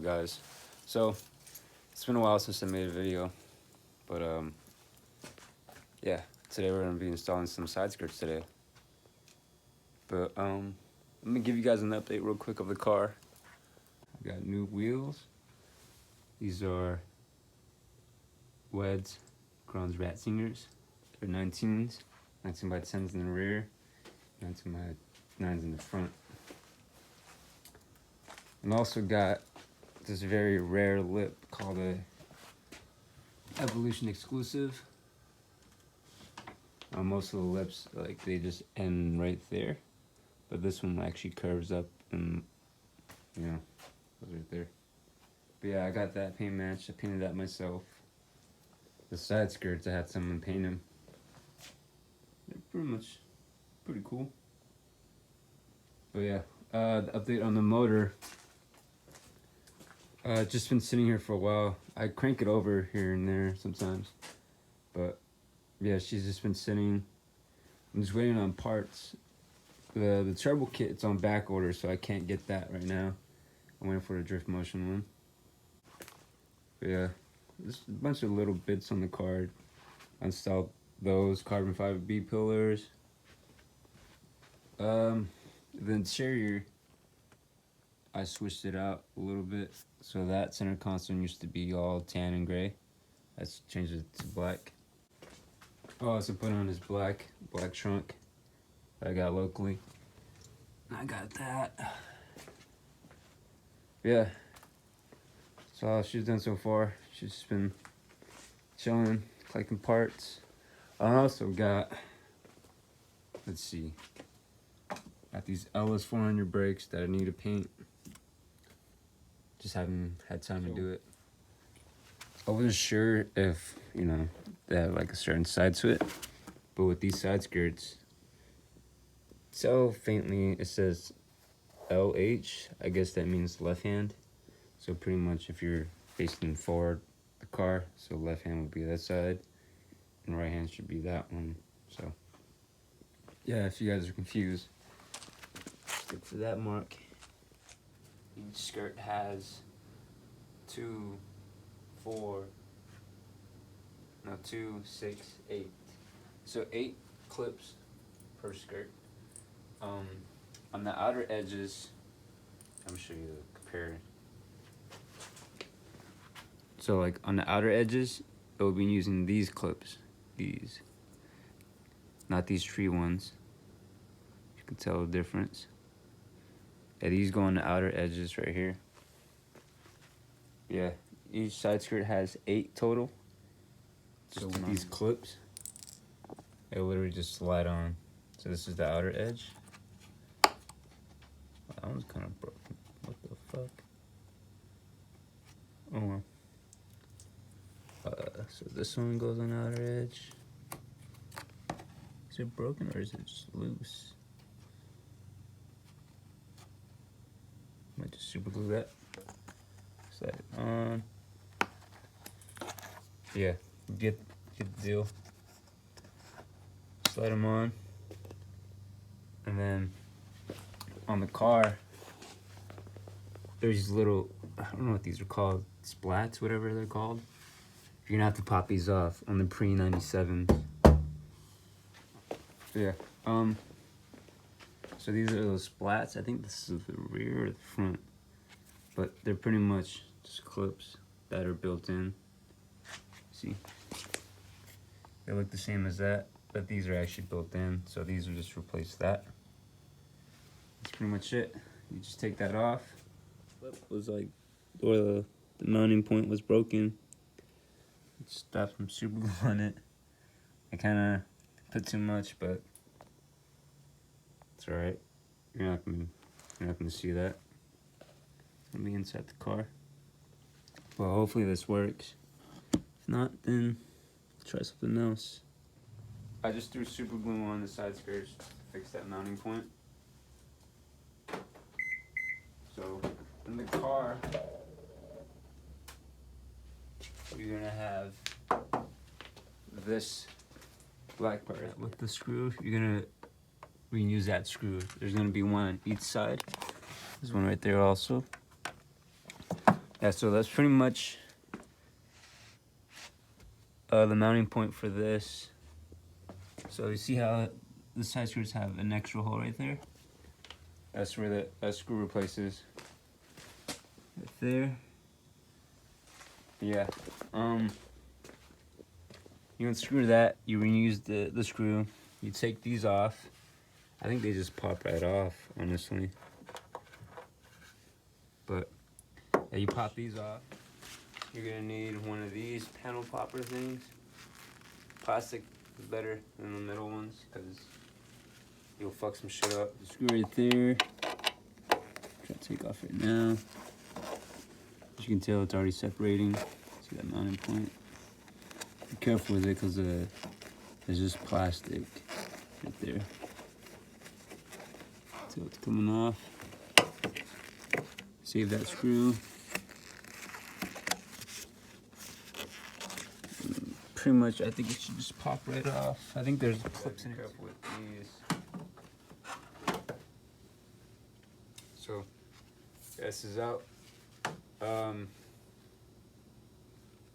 guys? So it's been a while since I made a video, but yeah, today we're gonna be installing some side skirts today. But let me give you guys an update real quick of the car. I got new wheels. These are Wed's Grons Ratzingers. They're 19s, 19 by 10s in the rear, 19 by 9s in the front. And also got this very rare lip called a Evolution exclusive. Most of the lips, like, they just end right there, but this one actually curves up and, you know, goes right there. But yeah, I got that paint match. I painted that myself. The side skirts, I had someone paint them. They're pretty cool. But yeah, the update on the motor. Just been sitting here for a while. I crank it over here and there sometimes, but yeah, she's just been sitting. I'm just waiting on parts. The turbo kit, it's on back order, so I can't get that right now. I'm waiting for the drift motion one. But yeah, there's a bunch of little bits on the car. I installed those carbon fiber B pillars. The interior, I switched it out a little bit. So that center console used to be all tan and gray. I changed it to black. Oh, I also put on this black trunk that I got locally. I got that. Yeah. That's all she's done so far. She's just been chilling, collecting parts. I also got, let's see, got these LS 400 brakes that I need to paint. Just haven't had time to do it. I wasn't sure if, you know, they have like a certain side to it, but with these side skirts, so faintly it says LH. I guess that means left hand. So pretty much if you're facing forward the car, so left hand would be that side, and right hand should be that one. So yeah, if you guys are confused, stick to that mark. Each skirt has 2, 6, 8. So 8 clips per skirt. On the outer edges, I'm gonna show you the compare. So like on the outer edges, it will be using these clips, these, not these tree ones. You can tell the difference. Yeah, these go on the outer edges right here. Yeah, each side skirt has 8 total. So with these clips, they literally just slide on. So this is the outer edge. That one's kind of broken. What the fuck? Oh well. So this one goes on the outer edge. Is it broken or is it just loose? Might just super glue that. Slide it on. Yeah, get the deal. Slide them on. And then on the car, there's these little, I don't know what these are called, splats, whatever they're called. You're gonna have to pop these off on the pre-97s. Yeah, so these are those splats. I think this is the rear or the front, but they're pretty much just clips that are built in. See, they look the same as that, but these are actually built in, so these will just replace that. That's pretty much it. You just take that off. It was like, or the mounting point was broken. Just dropped some super glue on it. I kind of put too much, but it's alright. You're not gonna see that. It's gonna be inside the car. Well, hopefully this works. If not, then try something else. I just threw super glue on the side skirts to fix that mounting point. So in the car, you're gonna have this black part with the screw. We can use that screw. There's gonna be one on each side. There's one right there also. Yeah, so that's pretty much the mounting point for this. So you see how the side screws have an extra hole right there? That's where that screw replaces. Right there. Yeah. You unscrew that, you reuse the screw, you take these off. I think they just pop right off, honestly. But yeah, you pop these off. You're gonna need one of these panel popper things. Plastic is better than the metal ones because you'll fuck some shit up. The screw right there. Try to take off right now. As you can tell, it's already separating. See that mounting point? Be careful with it because there's just plastic right there. So it's coming off. Save that screw. Pretty much, I think it should just pop right off. I think there's clips in it. Careful with these. So, this is out. I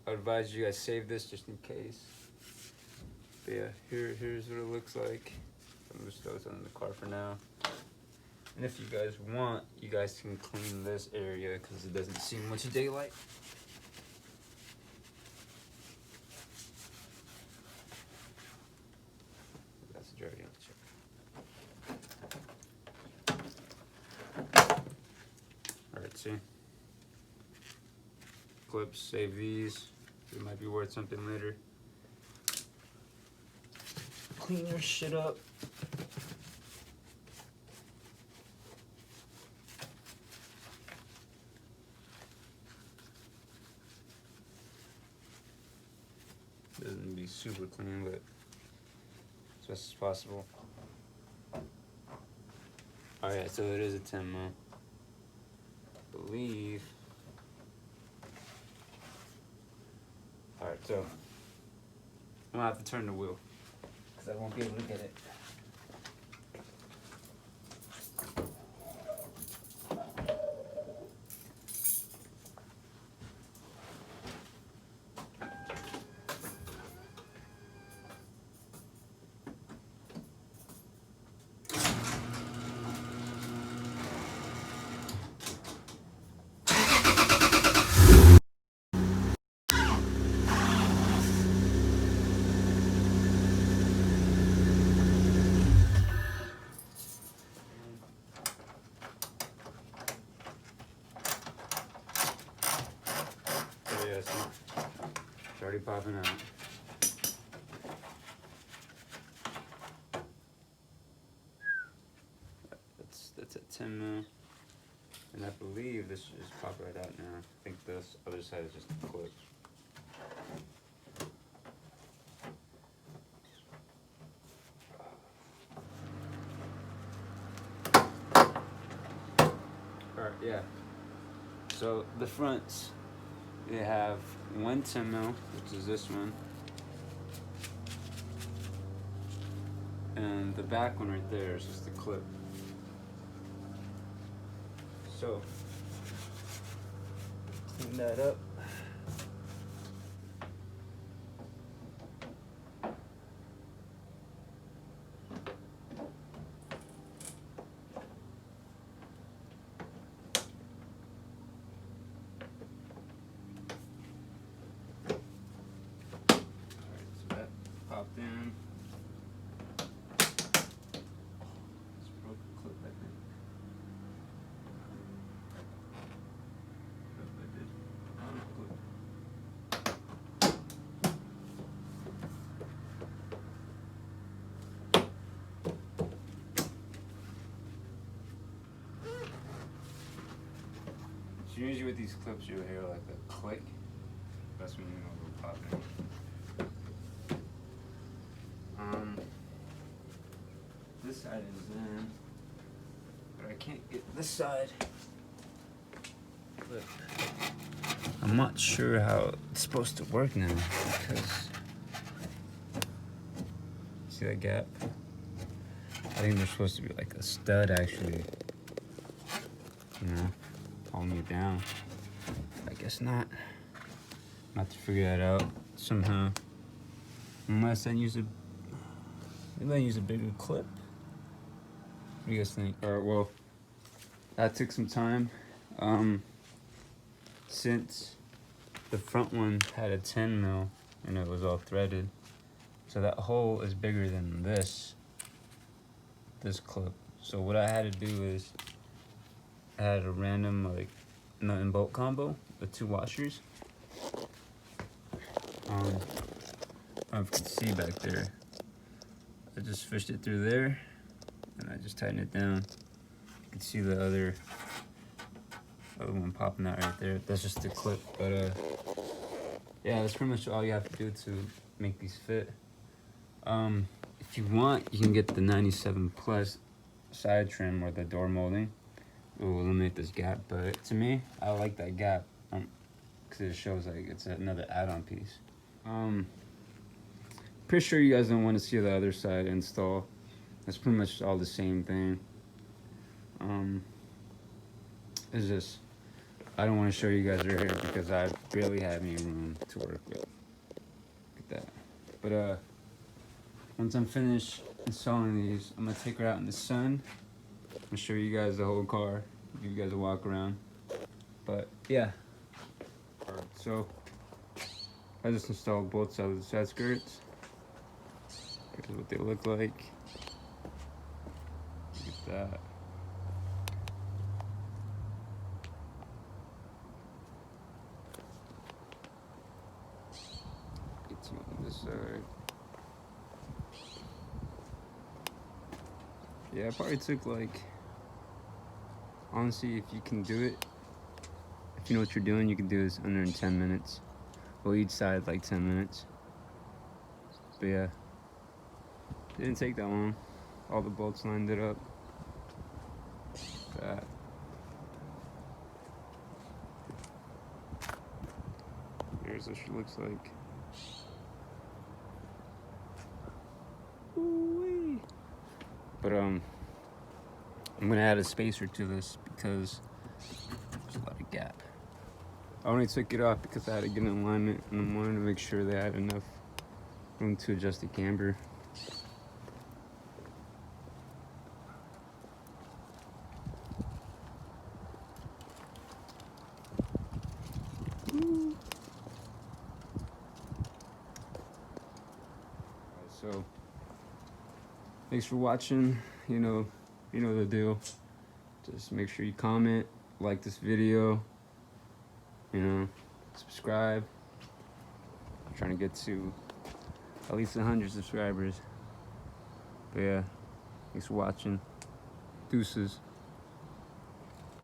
advise you guys save this just in case. But yeah, here's what it looks like. I'm just throw this in the car for now. And if you guys want, you guys can clean this area because it doesn't see much daylight. That's dirty on the check. Alright, see? Clips, save these. It might be worth something later. Clean your shit up. Doesn't be super clean, but as best as possible. Alright, so it is a 10 mil. I believe. Alright, so I'm gonna have to turn the wheel because I won't be able to get it. It's already popping out. That's at 10 mil. And I believe this should just pop right out now. I think this other side is just a clip. Alright, yeah. So the fronts, they have one 10 mil, which is this one. And the back one right there is just a clip. So, clean that up. Popped in. Just broke a clip, I think. Yep, I did. So usually with these clips you'll hear like a click. That's when you know it'll pop in. This side is in, but I can't get this side. But I'm not sure how it's supposed to work now because see that gap? I think there's supposed to be like a stud actually, you know, holding it down. I guess guess not. Have to figure that out somehow. Unless I use maybe I use a bigger clip. What do you guys think? Alright, well, that took some time. Since the front one had a 10 mil and it was all threaded, so that hole is bigger than this clip. So what I had to do is I had a random like nut and bolt combo with 2 washers. I don't know if you can see back there. I just fished it through there and I just tightened it down. You can see the other one popping out right there. That's just the clip, but yeah, that's pretty much all you have to do to make these fit. If you want, you can get the 97 plus side trim or the door molding. It will eliminate this gap, but to me, I like that gap because it shows like it's another add-on piece. Pretty sure you guys don't want to see the other side install. That's pretty much all the same thing. It's just I don't want to show you guys right here because I barely have any room to work with. Look at that. But once I'm finished installing these, I'm gonna take her out in the sun. I'm gonna show you guys the whole car, give you guys a walk around. But yeah. Alright, so I just installed both sides of the side skirts. Here's what they look like. Look at that. Get some on this side. Yeah, it probably took like, honestly, if you can do it, if you know what you're doing, you can do this under in 10 minutes. Well, each side like 10 minutes. But yeah, it didn't take that long. All the bolts lined it up. That. Here's what she looks like. Ooh-wee. But I'm gonna add a spacer to this because there's a lot of gap. I only took it off because I had to get in alignment and I wanted to make sure they had enough room to adjust the camber. So thanks for watching. You know the deal. Just make sure you comment, like this video, subscribe. I'm trying to get to at least 100 subscribers. But yeah, thanks for watching. Deuces.